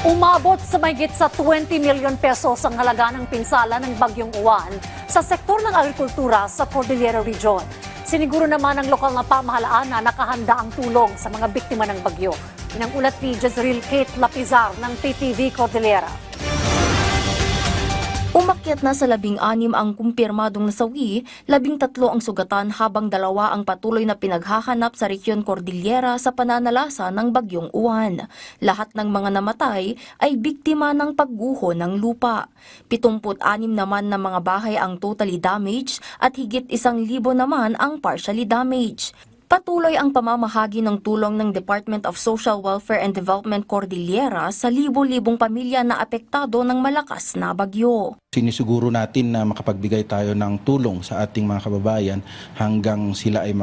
Umabot sa mahigit sa 20 million pesos ang halaga ng pinsala ng Bagyong Uwan sa sektor ng agrikultura sa Cordillera Region. Siniguro naman ng lokal na pamahalaan na nakahanda ang tulong sa mga biktima ng bagyo. Yan ang ulat ni Jezreel Kate Lapizar ng TTV Cordillera. Umakyat na sa 16 ang kumpirmadong nasawi, 13 ang sugatan habang 2 ang patuloy na pinaghahanap sa Rehiyon Cordillera sa pananalasa ng Bagyong Uwan. Lahat ng mga namatay ay biktima ng pagguho ng lupa. 76 naman na mga bahay ang totally damaged at higit 1,000 naman ang partially damaged. Patuloy ang pamamahagi ng tulong ng Department of Social Welfare and Development Cordillera sa libo-libong pamilya na apektado ng malakas na bagyo. Sinisiguro natin na makapagbigay tayo ng tulong sa ating mga kababayan hanggang sila ay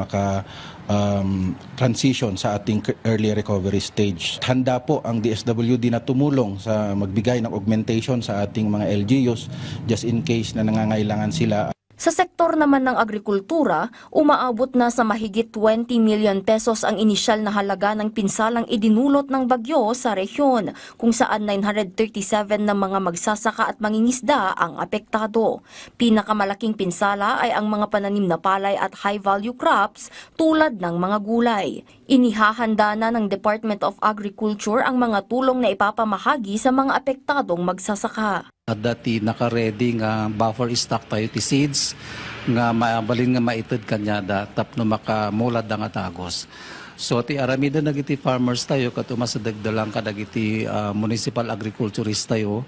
transition sa ating early recovery stage. Handa po ang DSWD na tumulong sa magbigay ng augmentation sa ating mga LGUs just in case na nangangailangan sila. Sa sektor naman ng agrikultura, umaabot na sa mahigit 20 million pesos ang inisyal na halaga ng pinsalang idinulot ng bagyo sa rehiyon, kung saan 937 na mga magsasaka at mangingisda ang apektado. Pinakamalaking pinsala ay ang mga pananim na palay at high-value crops tulad ng mga gulay. Inihahanda na ng Department of Agriculture ang mga tulong na ipapamahagi sa mga apektadong magsasaka. Dati naka-ready nga buffer stock tayo ti seeds nga mabalin nga maitid kanya da tapno makamulad nga tagos. So ti aramida dagiti farmers tayo kat umasadagdalang ka dagiti municipal agriculturist tayo.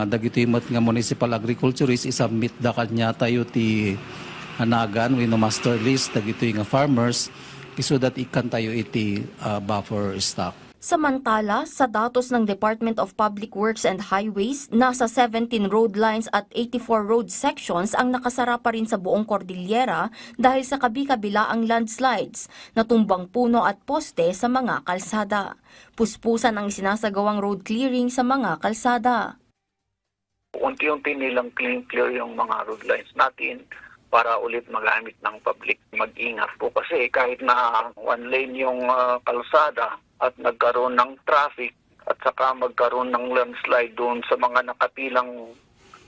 Dagiti mat nga municipal agriculturist isubmit da kanya tayo ti hanagan wenno master list dagiti nga farmers so that ikan tayo iti buffer stock. Samantala, sa datos ng Department of Public Works and Highways, nasa 17 road lines at 84 road sections ang nakasara pa rin sa buong Cordillera dahil sa kabi-kabila ang landslides, natumbang puno at poste sa mga kalsada. Puspusan ang sinasagawang road clearing sa mga kalsada. Unti-unti nilang clear yung mga road lines natin para ulit magamit ng public. Mag-ingat po kasi kahit na one lane yung kalsada, at nagkaroon ng traffic at saka magkaroon ng landslide doon sa mga nakapilang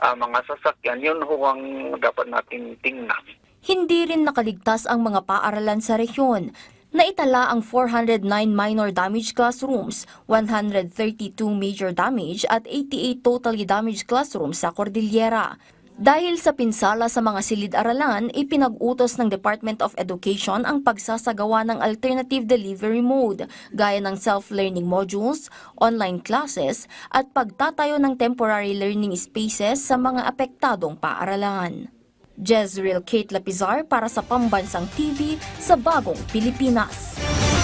mga sasakyan, yun ho ang dapat natin tingnan. Hindi rin nakaligtas ang mga paaralan sa rehiyon. Naitala ang 409 minor damage classrooms, 132 major damage at 88 totally damaged classrooms sa Cordillera. Dahil sa pinsala sa mga silid-aralan, ipinag-utos ng Department of Education ang pagsasagawa ng alternative delivery mode, gaya ng self-learning modules, online classes, at pagtatayo ng temporary learning spaces sa mga apektadong paaralan. Jezreel Kate Lapizar para sa Pambansang TV sa Bagong Pilipinas.